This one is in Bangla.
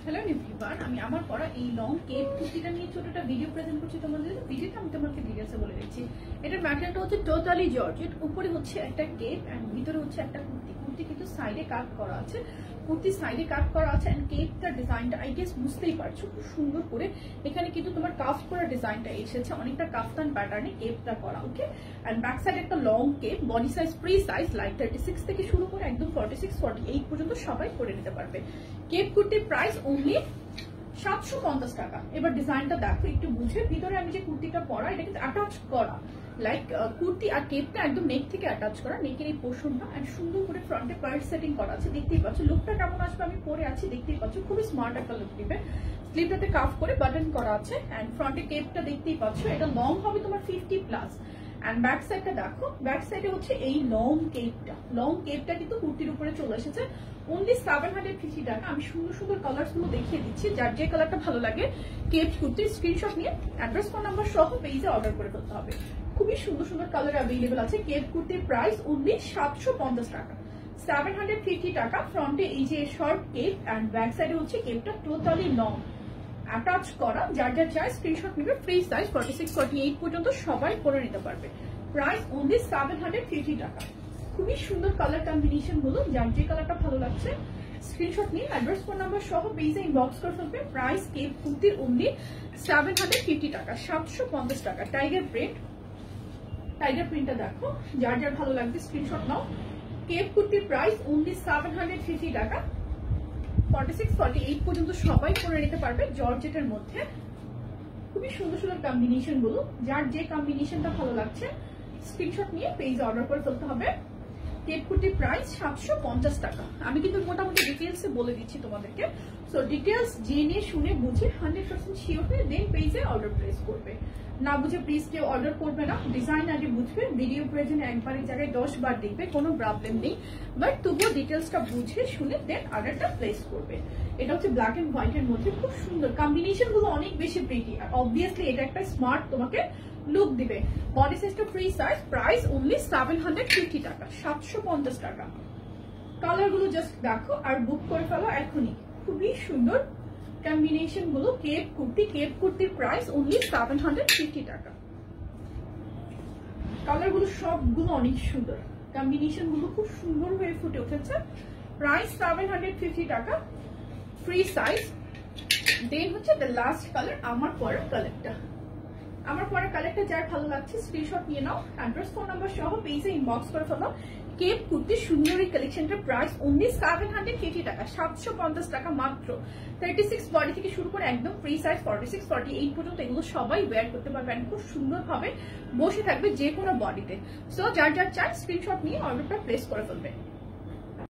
হ্যালো এভরিওয়ান, আমি আমার পরা এই লং কেপ কুর্তিটা নিয়ে ছোটটা ভিডিও প্রেজেন্ট করছি তোমাদের। ভিডিওটা আমি তোমাকে ডিটেইলসে বলে দিচ্ছি। এটার ম্যাটেরিয়ালটা হচ্ছে টোটালি জর্জেট, উপরে হচ্ছে একটা কেপ এন্ড ভিতরে হচ্ছে একটা কুর্তি। কুর্তি কিন্তু সাইডে কাট করা আছে, কুর্তি সাইডে কাট করা আছে এন্ড কেপটার ডিজাইনটা আই গেস বুঝতেই পারছো খুব সুন্দর করে। এখানে কিন্তু তোমার কাফ করা ডিজাইনটা এসেছে, অনেকটা কাফতান প্যাটার্নে কেপটা করা। ওকে, এন্ড ব্যাক সাইড একটা long cape, body size free size like 36 থেকে শুরু করে একদম 46-48 পর্যন্ত সবাই করে নিতে পারবে। কেপ কুর্তির প্রাইস অনলি 750 টাকা। এবার ডিজাইনটা দেখো একটু বুঝে। ভিতরে আমি যে কুর্তিটা পরা এটা কিন্তু অ্যাটাচ করা, লাইক কুর্তি আর কেপটা একদম নেক থেকে অ্যাটাচ করা, নেকের এই পোর্শনটা এন্ড সুন্দর করে ফ্রন্টে পার্ট সেটিং করা আছে। দেখতেই পাচ্ছ লুকটা কেমন আসবে, আমি পরে আছি দেখতেই পাচ্ছ, খুবই স্মার্ট একটা লুক দিবে। স্লিভটাতে কাফ করে বাটন করা আছে এন্ড ফ্রন্টে কেপটা দেখতেই পাচ্ছ, এটা লং হবে তোমার 50+। এন্ড ব্যাক সাইডটা দেখো, ব্যাক সাইডে হচ্ছে এই লং কেপটা কিন্তু কুর্তির উপরে চলে এসেছে। অনলি 750 টাকা। আমি সুন্দর সুন্দর কালার গুলো দেখিয়ে দিচ্ছি, যার যে কালারটা ভালো লাগে কেপ কুর্তির স্ক্রিনশট নিয়ে অ্যাড্রেস ফোন নাম্বার সহ পেজে অর্ডার করে ফেলতে হবে। খুবই সুন্দর সুন্দর কালার অ্যাভেলেবেল আছে। কেপ কুর্তির প্রাইস অনলি 750 টাকা, 750 টাকা। ফ্রন্টে এই যে শর্ট কেপ এন্ড ব্যাক সাইডে হচ্ছে কেপটা টোটালি লং অ্যাটাচ করা। যার যার চাই স্ক্রিনশট নেবে, ফ্রি সাইজ 46-48 পর্যন্ত সবাই করে নিতে পারবে। প্রাইস অনলি 750 টাকা। খুবই সুন্দর কালার কম্বিনেশন গুলো, যার যে কালারটা ভালো লাগছে স্ক্রিনশট নিয়ে অ্যাড্রেস ফোন নাম্বার সহ পেজে ইনবক্স করে ফেলবে। প্রাইস কেপ কুর্তির অনলি 750 টাকা, 750 টাকা। টাইগার প্রিন্টটা দেখো, যার যার ভালো লাগবে স্ক্রিনশট নাও। কেপ কুর্তির প্রাইস অনলি 750 টাকা, 46-48 পর্যন্ত সবাই করে নিতে পারবে। জর্জেটের মধ্যে খুবই সুন্দর সুন্দর কম্বিনেশন গুলো, যার যে কম্বিনেশনটা ভালো লাগছে স্ক্রিনশট নিয়ে পেজে অর্ডার করে ফেলতে হবে। কেপ কুর্তির প্রাইস 750 টাকা। আমি কিন্তু মোটামুটি ডিটেলসে বলে দিচ্ছি তোমাদেরকে, সো ডিটেলস জেনে শুনে বুঝে 100% শিওর হয়ে দেন পেজে অর্ডার প্লেস করবে। না বুঝে প্লিজ কেউ অর্ডার করবে না, ডিজাইন আগে বুঝবে, ভিডিও প্রয়োজনে একবার এক জায়গায় 10 বার দেখবে, কোনো প্রবলেম নেই, বাট তবুও ডিটেলসটা বুঝে শুনে দেন অর্ডারটা প্লেস করবে। এটা হচ্ছে ব্ল্যাক এন্ড হোয়াইট এর মধ্যে, খুব সুন্দর কম্বিনেশন গুলো, অনেক বেশি প্রিটি। আর অবভিয়াসলি এটা একটা স্মার্ট তোমাকে লুক দিবে। বডি সাইজটা ফ্রি সাইজ, প্রাইস অনলি 750 টাকা, 750 টাকা। কালার গুলো জাস্ট দেখো আর বুক করে ফেলো এখনই। খুবই সুন্দর কম্বিনেশন গুলো। কেপ কুর্তির প্রাইস অনলি 750 টাকা। কালার গুলো সবগুলো অনেক সুন্দর, কম্বিনেশন গুলো খুব সুন্দর হয়ে ফুটে উঠেছে। প্রাইস 750 টাকা, ফ্রি সাইজ। দেন হচ্ছে দ্য লাস্ট কালার, আমার পরা কালারটা যার ভালো লাগছে স্ক্রিনশট নিয়ে নাও, অ্যাড্রেস ফোন নাম্বার সহ পেজে ইনবক্স করে ফেলো। কেপ কুর্তির সুন্দর এই কালেকশনটার প্রাইস অনলি 750 টাকা, 750 টাকা মাত্র। 36 বডি থেকে শুরু করে একদম ফ্রি সাইজ 46-48 পর্যন্ত এগুলো সবাই ওয়্যার করতে পারবেন, খুব সুন্দর ভাবে বসে থাকবে যে কোনো বডিতে। সো যার যার চাই স্ক্রিনশট নিয়ে অর্ডারটা প্লেস করে ফেলবে।